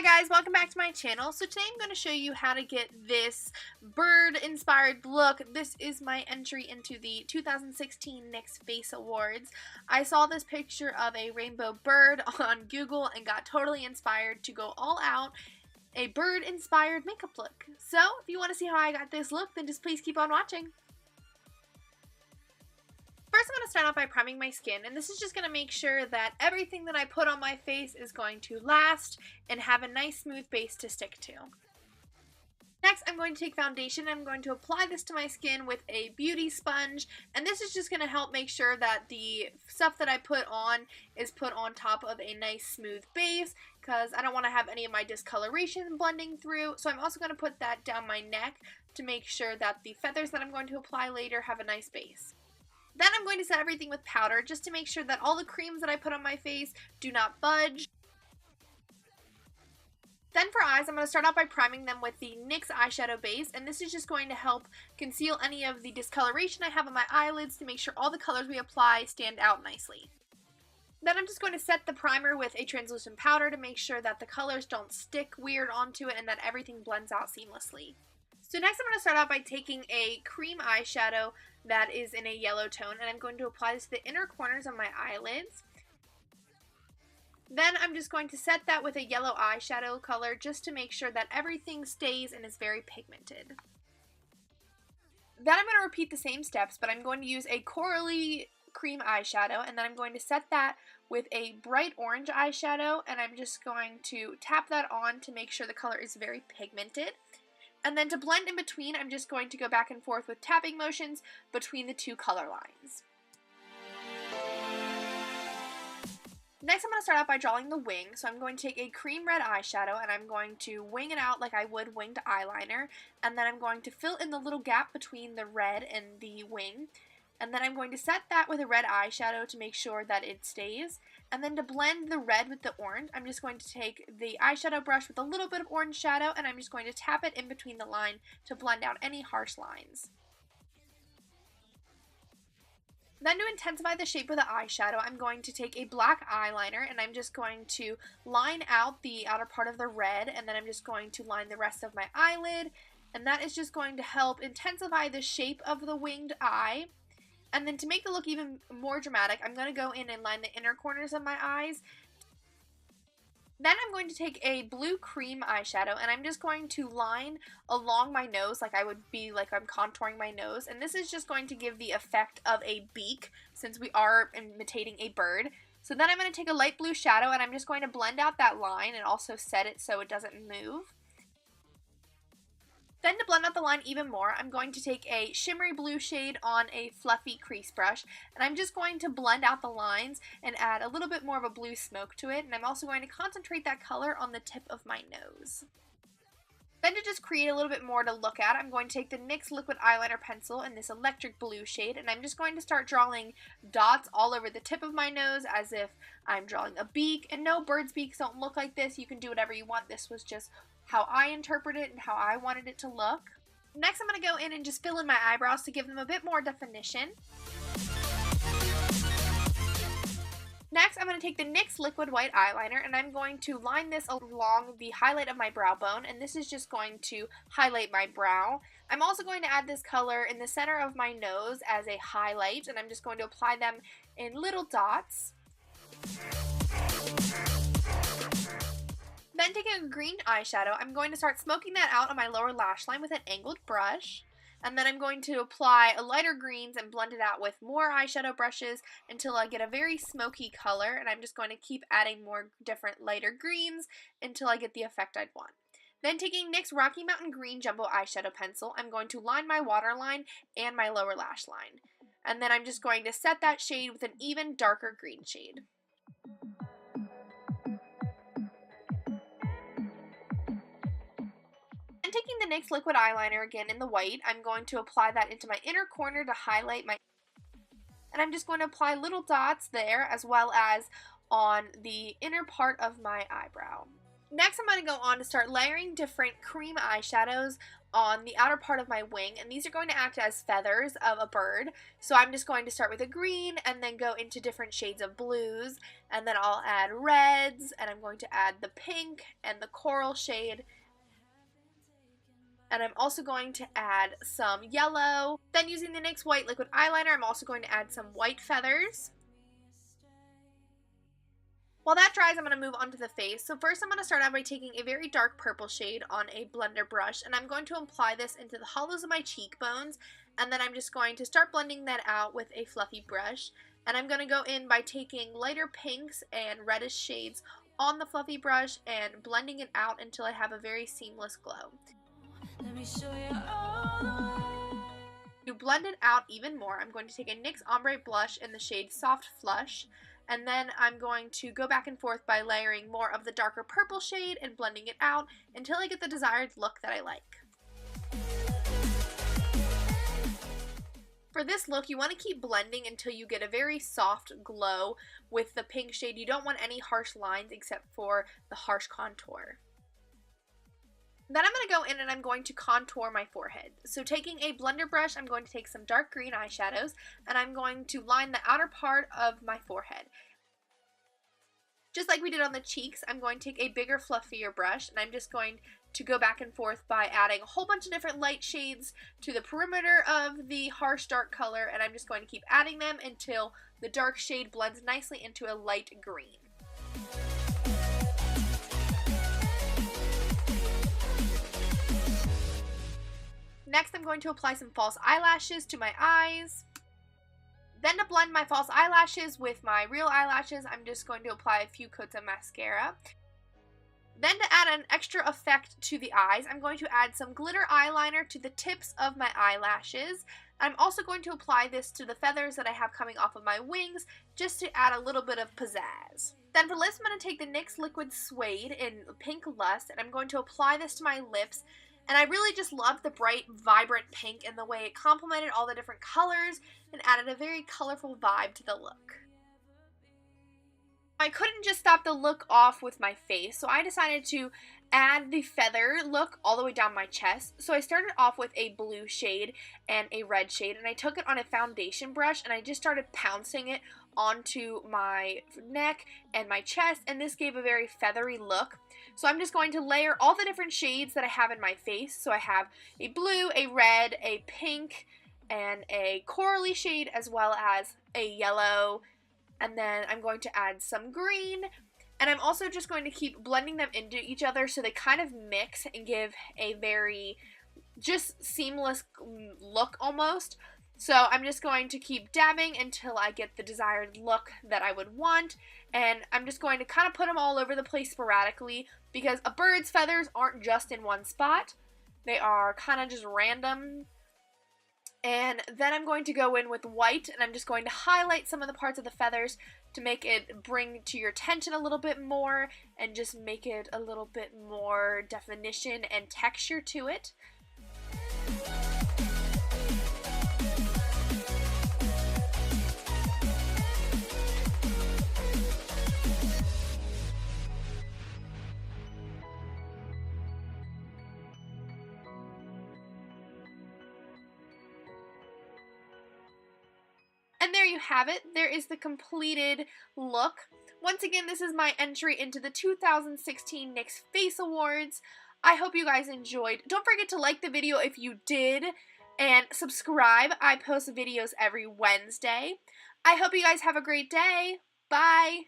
guys, welcome back to my channel. So today I'm going to show you how to get this bird inspired look. This is my entry into the 2016 NYX Face Awards. I saw this picture of a rainbow bird on Google and got totally inspired to go all out a bird inspired makeup look. So if you want to see how I got this look, then just please keep on watching. First, I'm going to start off by priming my skin, and this is just going to make sure that everything that I put on my face is going to last and have a nice smooth base to stick to. Next, I'm going to take foundation and I'm going to apply this to my skin with a beauty sponge, and this is just going to help make sure that the stuff that I put on is put on top of a nice smooth base, because I don't want to have any of my discoloration blending through. So I'm also going to put that down my neck to make sure that the feathers that I'm going to apply later have a nice base. Then I'm going to set everything with powder just to make sure that all the creams that I put on my face do not budge. Then for eyes, I'm going to start out by priming them with the NYX eyeshadow base, and this is just going to help conceal any of the discoloration I have on my eyelids to make sure all the colors we apply stand out nicely. Then I'm just going to set the primer with a translucent powder to make sure that the colors don't stick weird onto it and that everything blends out seamlessly. So next I'm going to start out by taking a cream eyeshadow that is in a yellow tone, and I'm going to apply this to the inner corners of my eyelids. Then I'm just going to set that with a yellow eyeshadow color just to make sure that everything stays and is very pigmented. Then I'm going to repeat the same steps, but I'm going to use a corally cream eyeshadow, and then I'm going to set that with a bright orange eyeshadow, and I'm just going to tap that on to make sure the color is very pigmented. And then to blend in between, I'm just going to go back and forth with tapping motions between the two color lines. Next, I'm going to start out by drawing the wing. So I'm going to take a cream red eyeshadow and I'm going to wing it out like I would winged eyeliner. And then I'm going to fill in the little gap between the red and the wing. And then I'm going to set that with a red eyeshadow to make sure that it stays. And then to blend the red with the orange, I'm just going to take the eyeshadow brush with a little bit of orange shadow and I'm just going to tap it in between the line to blend out any harsh lines. Then to intensify the shape of the eyeshadow, I'm going to take a black eyeliner and I'm just going to line out the outer part of the red, and then I'm just going to line the rest of my eyelid, and that is just going to help intensify the shape of the winged eye. And then to make the look even more dramatic, I'm going to go in and line the inner corners of my eyes. Then I'm going to take a blue cream eyeshadow and I'm just going to line along my nose like I would be like I'm contouring my nose. And this is just going to give the effect of a beak since we are imitating a bird. So then I'm going to take a light blue shadow and I'm just going to blend out that line and also set it so it doesn't move. Then to blend out the line even more, I'm going to take a shimmery blue shade on a fluffy crease brush, and I'm just going to blend out the lines and add a little bit more of a blue smoke to it, and I'm also going to concentrate that color on the tip of my nose. Then to just create a little bit more to look at, I'm going to take the NYX liquid eyeliner pencil in this electric blue shade, and I'm just going to start drawing dots all over the tip of my nose as if I'm drawing a beak. And no, birds' beaks don't look like this. You can do whatever you want. This was just how I interpret it and how I wanted it to look. Next, I'm going to go in and just fill in my eyebrows to give them a bit more definition. Next, I'm going to take the NYX liquid white eyeliner and I'm going to line this along the highlight of my brow bone, and this is just going to highlight my brow. I'm also going to add this color in the center of my nose as a highlight, and I'm just going to apply them in little dots. Then taking a green eyeshadow, I'm going to start smoking that out on my lower lash line with an angled brush. And then I'm going to apply a lighter greens and blend it out with more eyeshadow brushes until I get a very smoky color. And I'm just going to keep adding more different lighter greens until I get the effect I'd want. Then taking NYX Rocky Mountain Green Jumbo Eyeshadow Pencil, I'm going to line my waterline and my lower lash line. And then I'm just going to set that shade with an even darker green shade. Taking the NYX liquid eyeliner again in the white, I'm going to apply that into my inner corner to highlight my, and I'm just going to apply little dots there as well as on the inner part of my eyebrow. Next, I'm going to go on to start layering different cream eyeshadows on the outer part of my wing, and these are going to act as feathers of a bird. So I'm just going to start with a green and then go into different shades of blues, and then I'll add reds, and I'm going to add the pink and the coral shade, and I'm also going to add some yellow. Then using the NYX white liquid eyeliner, I'm also going to add some white feathers. While that dries, I'm going to move on to the face. So first I'm going to start out by taking a very dark purple shade on a blender brush, and I'm going to apply this into the hollows of my cheekbones, and then I'm just going to start blending that out with a fluffy brush. And I'm going to go in by taking lighter pinks and reddish shades on the fluffy brush and blending it out until I have a very seamless glow. Let me show you all the way. To blend it out even more, I'm going to take a NYX ombre blush in the shade Soft Flush, and then I'm going to go back and forth by layering more of the darker purple shade and blending it out until I get the desired look that I like. For this look, you want to keep blending until you get a very soft glow with the pink shade. You don't want any harsh lines except for the harsh contour. Then I'm going to go in and I'm going to contour my forehead. So taking a blender brush, I'm going to take some dark green eyeshadows, and I'm going to line the outer part of my forehead. Just like we did on the cheeks, I'm going to take a bigger, fluffier brush, and I'm just going to go back and forth by adding a whole bunch of different light shades to the perimeter of the harsh dark color, and I'm just going to keep adding them until the dark shade blends nicely into a light green. Next, I'm going to apply some false eyelashes to my eyes. Then to blend my false eyelashes with my real eyelashes, I'm just going to apply a few coats of mascara. Then to add an extra effect to the eyes, I'm going to add some glitter eyeliner to the tips of my eyelashes. I'm also going to apply this to the feathers that I have coming off of my wings, just to add a little bit of pizzazz. Then for lips, I'm going to take the NYX Liquid Suede in Pink Lust, and I'm going to apply this to my lips. And I really just loved the bright, vibrant pink and the way it complemented all the different colors and added a very colorful vibe to the look. I couldn't just stop the look off with my face, so I decided to add the feather look all the way down my chest. So I started off with a blue shade and a red shade, and I took it on a foundation brush and I just started pouncing it onto my neck and my chest, and this gave a very feathery look. So I'm just going to layer all the different shades that I have in my face. So I have a blue, a red, a pink, and a corally shade, as well as a yellow, and then I'm going to add some green, and I'm also just going to keep blending them into each other so they kind of mix and give a very just seamless look almost. So I'm just going to keep dabbing until I get the desired look that I would want, and I'm just going to kind of put them all over the place sporadically because a bird's feathers aren't just in one spot. They are kind of just random. And then I'm going to go in with white, and I'm just going to highlight some of the parts of the feathers to make it bring to your attention a little bit more and just make it a little bit more definition and texture to it. And there you have it. There is the completed look. Once again, this is my entry into the 2016 NYX Face Awards. I hope you guys enjoyed. Don't forget to like the video if you did, and subscribe. I post videos every Wednesday. I hope you guys have a great day. Bye!